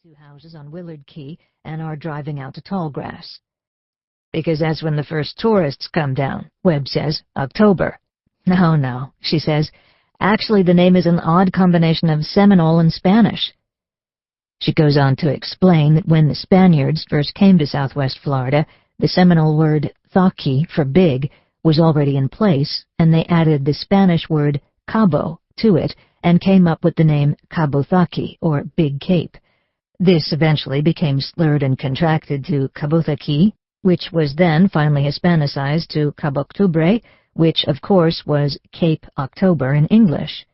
2 houses on Willard Key and are driving out to Tallgrass. Because that's when the first tourists come down, Webb says. October. No, she says. Actually, the name is an odd combination of Seminole and Spanish. She goes on to explain that when the Spaniards first came to southwest Florida, the Seminole word thaqui for big was already in place, and they added the Spanish word cabo to it and came up with the name Cabo Thaqui, or Big Cape. This eventually became slurred and contracted to Cabo Thaqui, which was then finally Hispanicized to Cabo Octubre, which, of course, was Cape October in English.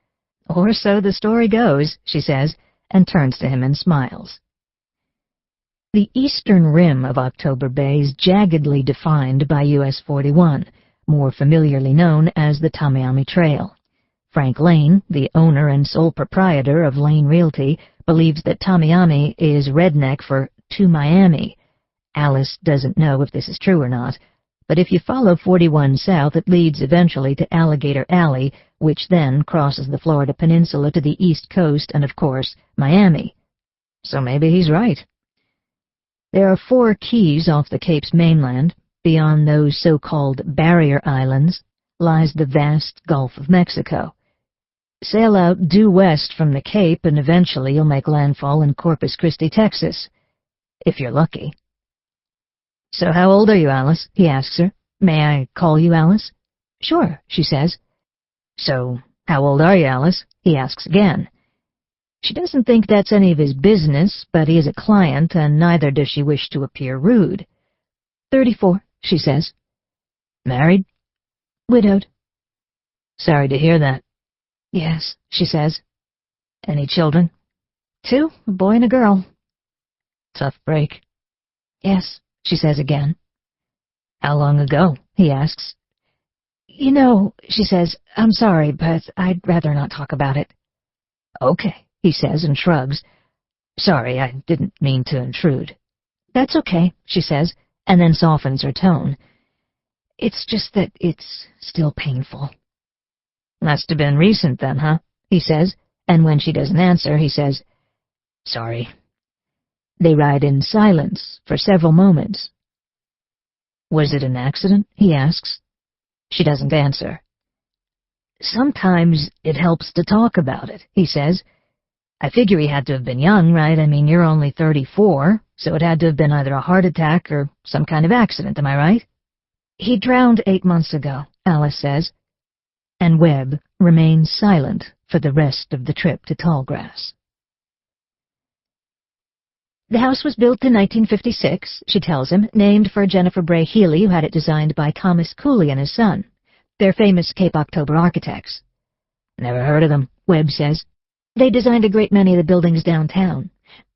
Or so the story goes, she says, and turns to him and smiles. The eastern rim of October Bay is jaggedly defined by US 41, more familiarly known as the Tamiami Trail. Frank Lane, the owner and sole proprietor of Lane Realty, believes that Tamiami is redneck for to Miami. Alice doesn't know if this is true or not, but if you follow 41 south, it leads eventually to Alligator Alley, which then crosses the Florida Peninsula to the east coast and, of course, Miami. So maybe he's right. There are 4 keys off the Cape's mainland. Beyond those so-called barrier islands lies the vast Gulf of Mexico. Sail out due west from the Cape and eventually you'll make landfall in Corpus Christi, Texas. If you're lucky. So how old are you, Alice? He asks her. May I call you Alice? Sure, she says. So how old are you, Alice? He asks again. She doesn't think that's any of his business, but he is a client, and neither does she wish to appear rude. 34, she says. Married? Widowed. Sorry to hear that. Yes, she says. Any children? 2, a boy and a girl. Tough break. Yes, she says again. How long ago? He asks. You know, she says, I'm sorry, but I'd rather not talk about it. Okay, he says and shrugs. Sorry, I didn't mean to intrude. That's okay, she says, and then softens her tone. It's just that it's still painful. Must have been recent then, huh? He says, and when she doesn't answer, he says, Sorry. They ride in silence for several moments. Was it an accident? He asks. She doesn't answer. Sometimes it helps to talk about it, he says. I figure he had to have been young, right? I mean, you're only 34, so it had to have been either a heart attack or some kind of accident, am I right? He drowned 8 months ago, Alice says. And Webb remains silent for the rest of the trip to Tallgrass. The house was built in 1956, she tells him, named for Jennifer Bray Healy, who had it designed by Thomas Cooley and his son. They're famous Cape October architects. Never heard of them, Webb says. They designed a great many of the buildings downtown.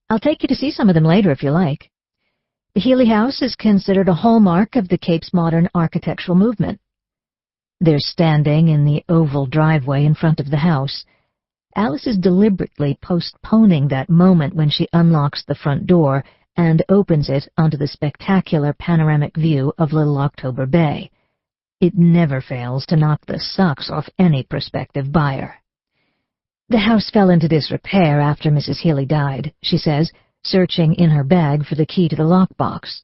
I'll take you to see some of them later if you like. The Healy House is considered a hallmark of the Cape's modern architectural movement. They're standing in the oval driveway in front of the house. Alice is deliberately postponing that moment when she unlocks the front door and opens it onto the spectacular panoramic view of Little October Bay. It never fails to knock the socks off any prospective buyer. The house fell into disrepair after Mrs. Healy died, she says, searching in her bag for the key to the lockbox.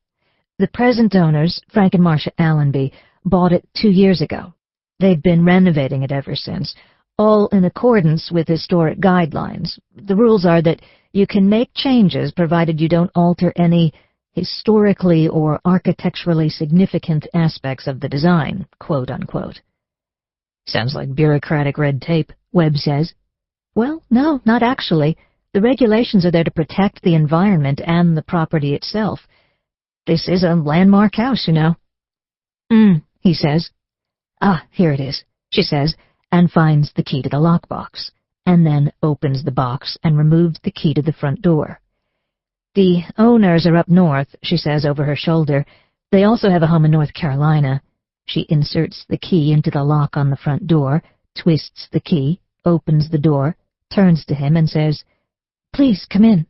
The present owners, Frank and Marcia Allenby, bought it 2 years ago. They've been renovating it ever since, all in accordance with historic guidelines. The rules are that you can make changes provided you don't alter any historically or architecturally significant aspects of the design, quote-unquote. Sounds like bureaucratic red tape, Webb says. Well, no, not actually. The regulations are there to protect the environment and the property itself. This is a landmark house, you know. He says. Ah, here it is, she says, and finds the key to the lockbox, and then opens the box and removes the key to the front door. The owners are up north, she says over her shoulder. They also have a home in North Carolina. She inserts the key into the lock on the front door, twists the key, opens the door, turns to him and says, Please, come in.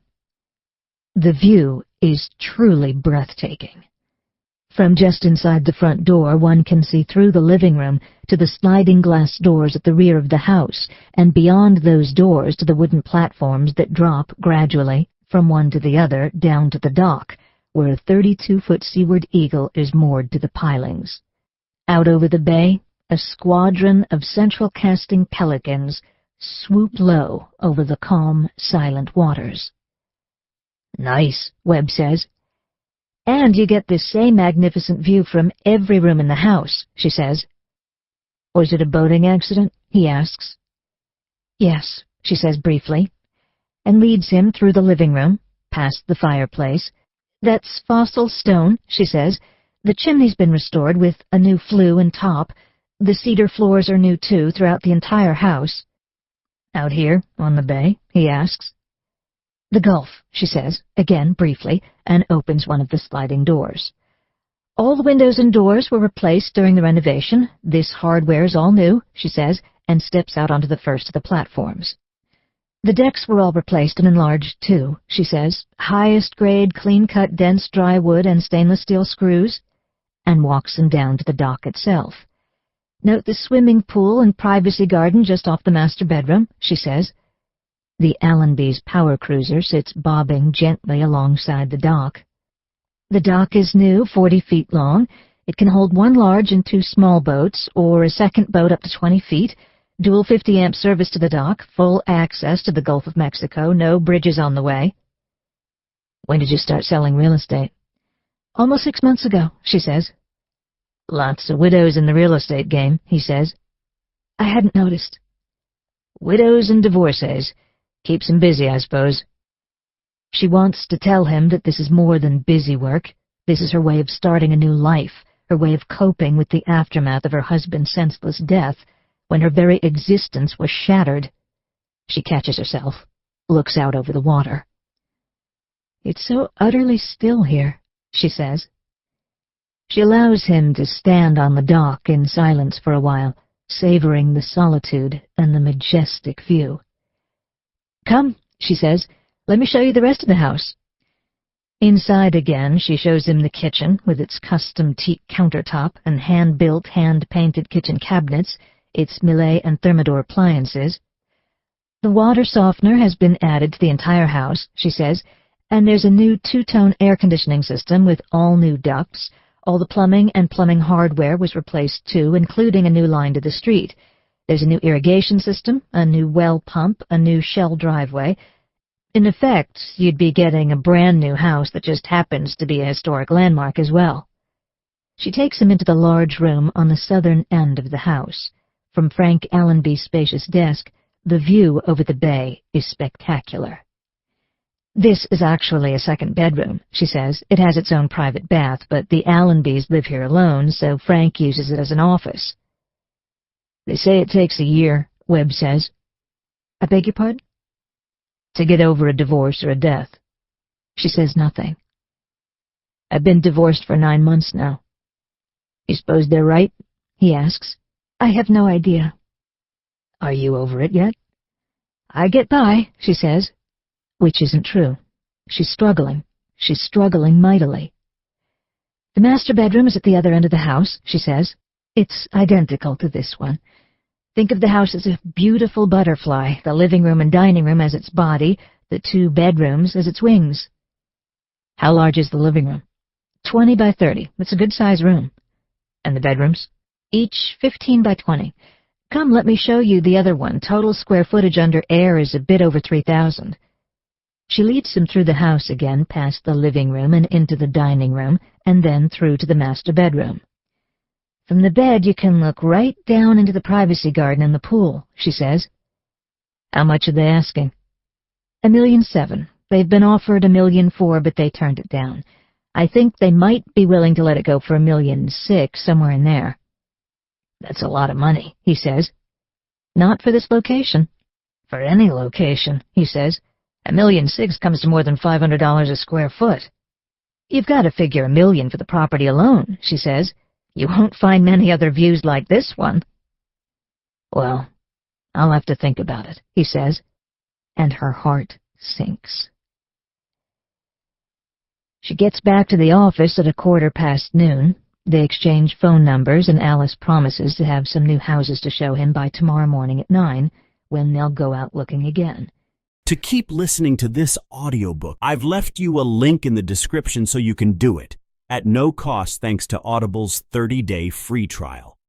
The view is truly breathtaking. From just inside the front door, one can see through the living room to the sliding glass doors at the rear of the house, and beyond those doors to the wooden platforms that drop gradually from one to the other down to the dock, where a 32-foot seaward eagle is moored to the pilings. Out over the bay, a squadron of central casting pelicans swoop low over the calm, silent waters. "Nice," Webb says. "And you get this same magnificent view from every room in the house," she says. "Was it a boating accident?" he asks. "Yes," she says briefly, and leads him through the living room, past the fireplace. "That's fossil stone," she says. "The chimney's been restored with a new flue and top. The cedar floors are new, too, throughout the entire house." "Out here, on the bay?" he asks. "The Gulf," she says, again briefly, and opens one of the sliding doors. "All the windows and doors were replaced during the renovation. This hardware's all new," she says, and steps out onto the first of the platforms. "The decks were all replaced and enlarged, too," she says. "Highest grade, clean-cut, dense dry wood and stainless steel screws," and walks him down to the dock itself. "Note the swimming pool and privacy garden just off the master bedroom," she says. The Allenby's power cruiser sits bobbing gently alongside the dock. The dock is new, 40 feet long. It can hold one large and two small boats, or a second boat up to 20 feet, dual 50-amp service to the dock, full access to the Gulf of Mexico, no bridges on the way. "When did you start selling real estate?" "Almost 6 months ago," she says. "Lots of widows in the real estate game," he says. "I hadn't noticed." "Widows and divorcees. Keeps him busy, I suppose." She wants to tell him that this is more than busy work. This is her way of starting a new life, her way of coping with the aftermath of her husband's senseless death, when her very existence was shattered. She catches herself, looks out over the water. "It's so utterly still here," she says. She allows him to stand on the dock in silence for a while, savoring the solitude and the majestic view. "Come," she says, "let me show you the rest of the house." Inside again, she shows him the kitchen, with its custom teak countertop and hand-built, hand-painted kitchen cabinets, its Millet and Thermidor appliances. "The water softener has been added to the entire house," she says, "and there's a new two-tone air conditioning system with all new ducts. All the plumbing and plumbing hardware was replaced, too, including a new line to the street. There's a new irrigation system, a new well pump, a new shell driveway. In effect, you'd be getting a brand-new house that just happens to be a historic landmark as well." She takes him into the large room on the southern end of the house. From Frank Allenby's spacious desk, the view over the bay is spectacular. "This is actually a second bedroom," she says. "It has its own private bath, but the Allenbys live here alone, so Frank uses it as an office." "They say it takes a year," Webb says. "I beg your pardon?" "To get over a divorce or a death." She says nothing. "I've been divorced for 9 months now." "You suppose they're right?" he asks. "I have no idea." "Are you over it yet?" "I get by," she says. Which isn't true. She's struggling. She's struggling mightily. "The master bedroom is at the other end of the house," she says. "It's identical to this one. Think of the house as a beautiful butterfly, the living room and dining room as its body, the 2 bedrooms as its wings." "How large is the living room?" 20 by 30. It's a good-sized room." "And the bedrooms?" "Each 15 by 20. Come, let me show you the other one. Total square footage under air is a bit over 3,000. She leads him through the house again, past the living room and into the dining room, and then through to the master bedroom. "From the bed you can look right down into the privacy garden and the pool," she says. "How much are they asking?" $1.7 million. They've been offered $1.4 million, but they turned it down. I think they might be willing to let it go for $1.6 million, somewhere in there." "That's a lot of money," he says. "Not for this location." "For any location," he says. $1.6 million comes to more than $500 a square foot." "You've got to figure $1 million for the property alone," she says. "You won't find many other views like this one." "Well, I'll have to think about it," he says, and her heart sinks. She gets back to the office at noon. They exchange phone numbers, and Alice promises to have some new houses to show him by tomorrow morning at 9, when they'll go out looking again. to keep listening to this audiobook. I've left you a link in the description so you can do it, at no cost thanks to Audible's 30-day free trial.